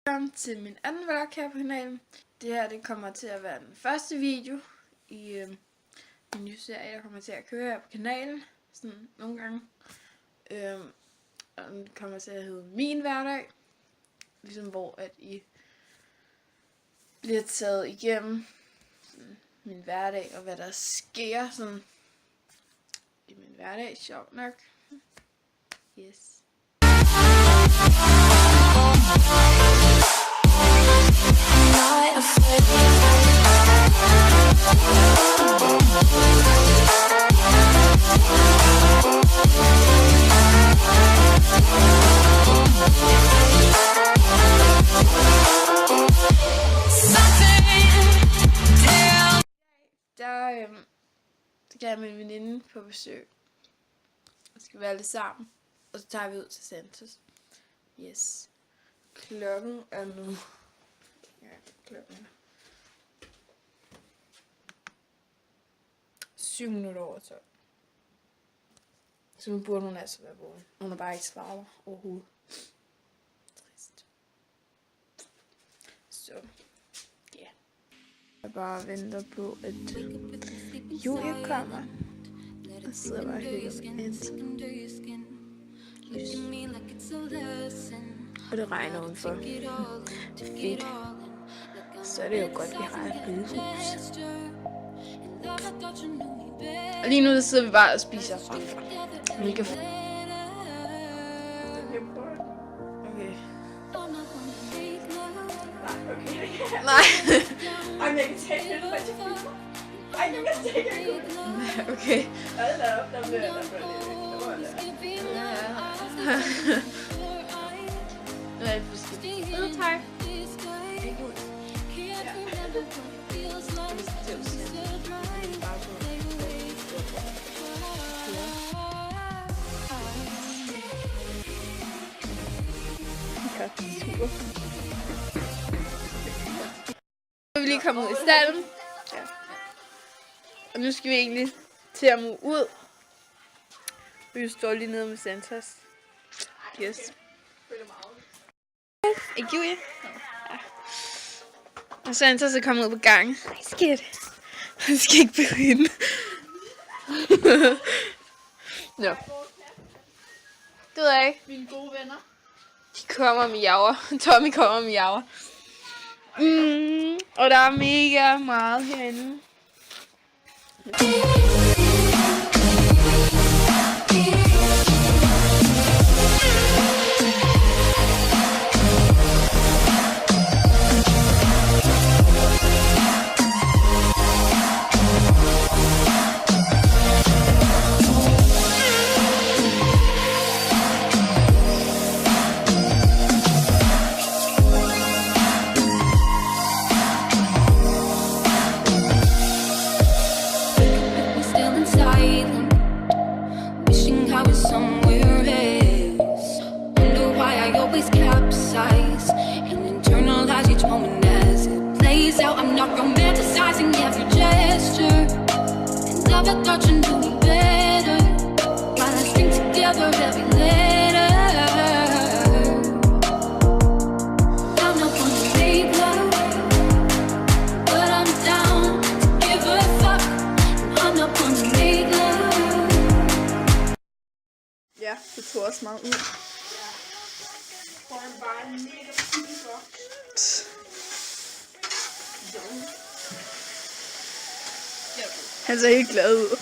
Velkommen til min anden vlog her på kanalen. Det her det kommer til at være den første video i min nye serie, der kommer til at køre her på kanalen. Sådan nogle gange. Og den kommer til at hedde Min Hverdag. Ligesom hvor at I bliver taget igennem sådan, min hverdag og hvad der sker sådan, i min hverdag. Sjovt nok. Yes. Så kan jeg med en veninde på besøg. Og skal være lidt sammen. Og så tager vi ud til Santos. Yes. Klokken er nu... Ja, klokken er 7 minutter over 12. Så nu burde hun altså være vågen. Hun har bare ikke svaret overhovedet. Trist. Så, ja. Yeah. Jeg bare venter på, at Julie kommer. Og sidder bare og hygger med Anton. Og det regner udenfor. Fedt. Så er det jo godt, vi har et bedehus. Og lige nu der sidder vi bare og spiser farfar. Mega fedt. Okay. Nej. Ej, jeg kan tage det, når jeg filmer. Ej, jeg kan tage det. Okay. Hold da op, der bliver lidt. Nu er jeg forskidt. Tak. Det er godt. Nu er vi lige kommet ud i stallen. Ja. Og nu skal vi egentlig til at move ud. Vi står lige nede med Santos. Yes. Ikke Julia? Ja. Og Santos er kommet ud på gangen. Ej, skidt. Han skal ikke blive hende. Nå. Det ved jeg ikke. Mine gode venner. De kommer med javer. Tommy kommer med javer. Og der er mega meget herinde. Ja, det tog også meget ud. Foran bare en mega piger. Han ser helt glad ud.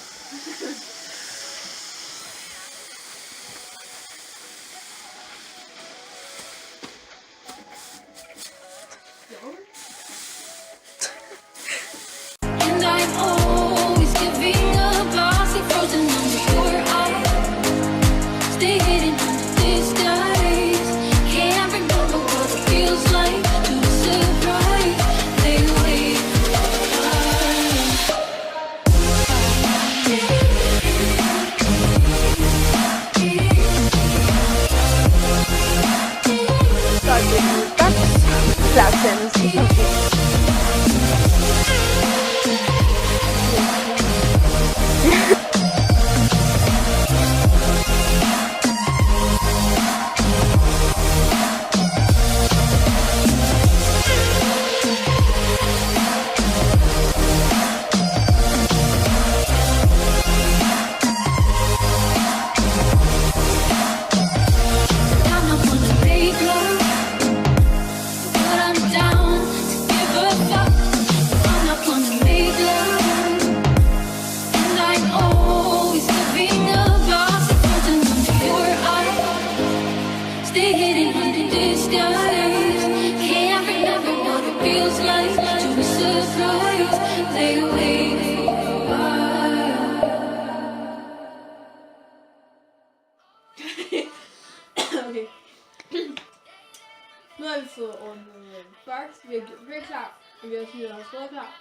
vi fået ordnet boks, vi har gjort hø klar, og vi har smidt vores rød klar.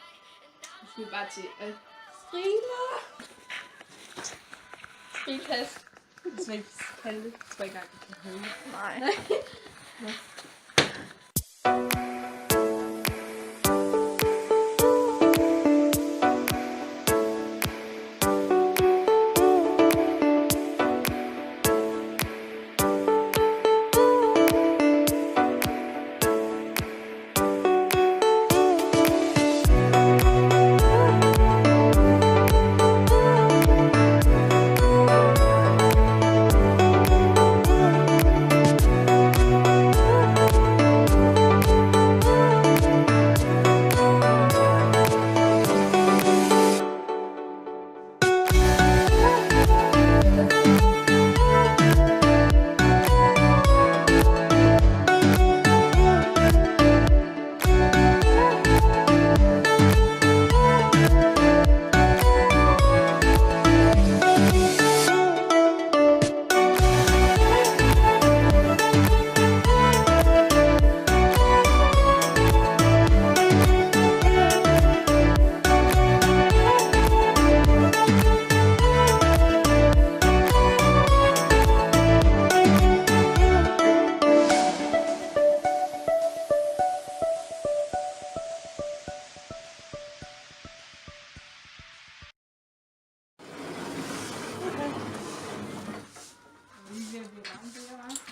Nu skal vi bare til at strile. Strilkast. Det skal ikke kalde det. Jeg tror ikke engang, vi kan kalde det. Nej.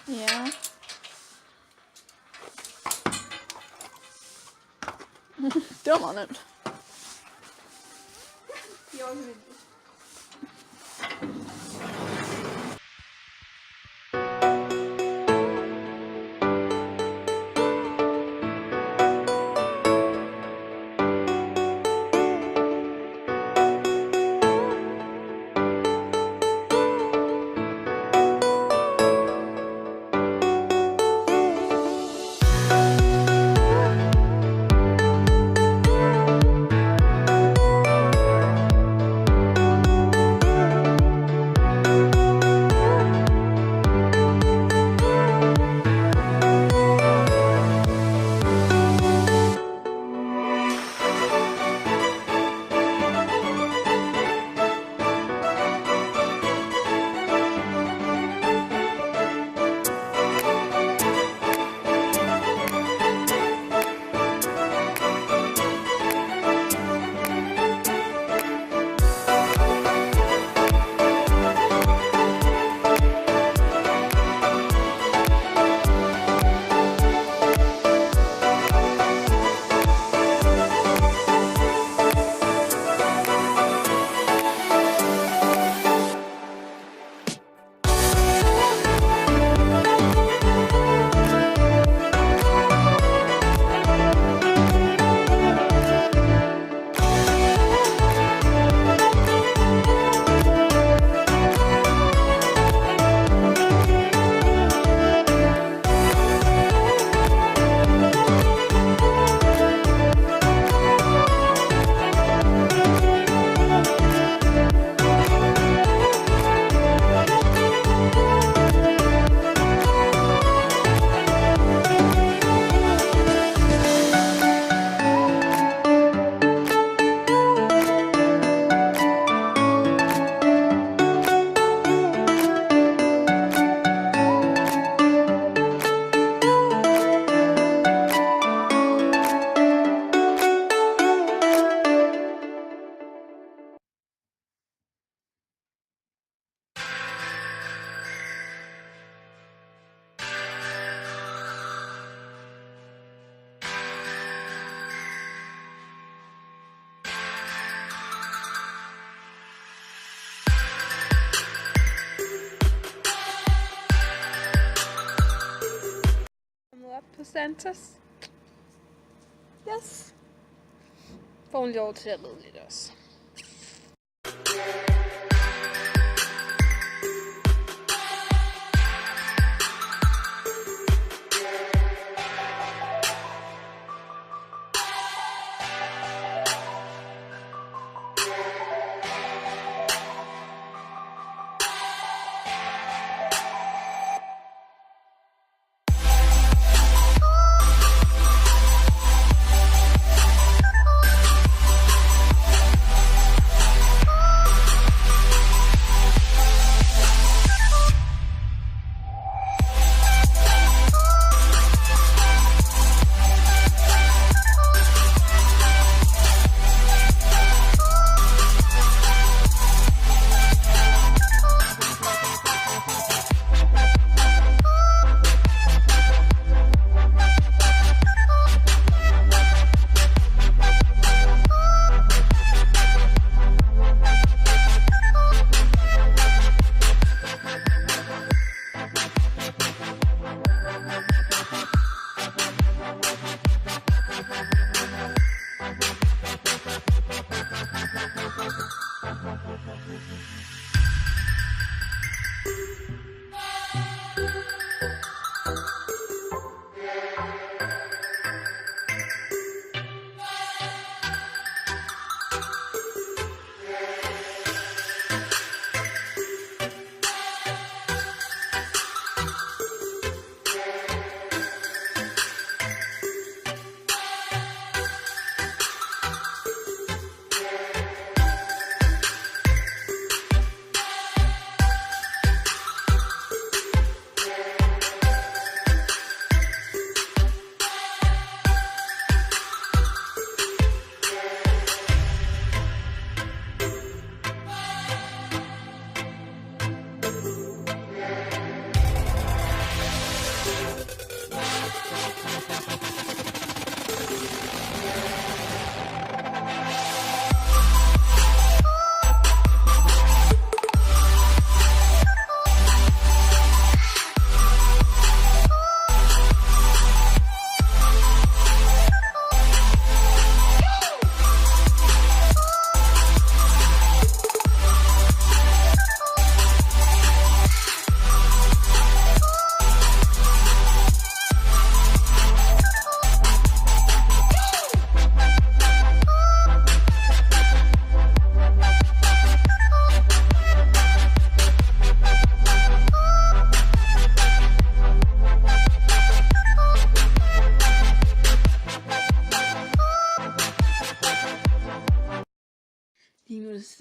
Ja. Det var meget nemt. På Santos. Yes. Får hun lov til at lede lidt også.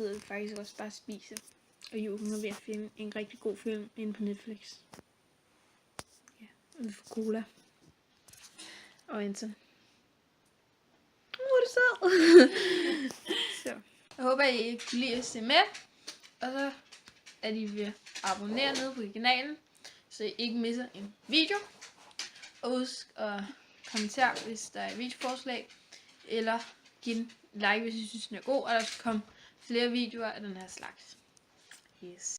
sidder vi faktisk også bare og spiser. Og Julen er ved at finde en rigtig god film inde på Netflix. Ja, og vi får cola. Og Anton. Hvor er det sød! Så. Jeg håber, I kunne lide at se med. Og så at I vil abonnere nede på kanalen, så I ikke misser en video. Og husk at kommentere, hvis der er videoforslag. Eller giv en like, hvis I synes, den er god. Og der skal komme flere videoer af den her slags. Yes.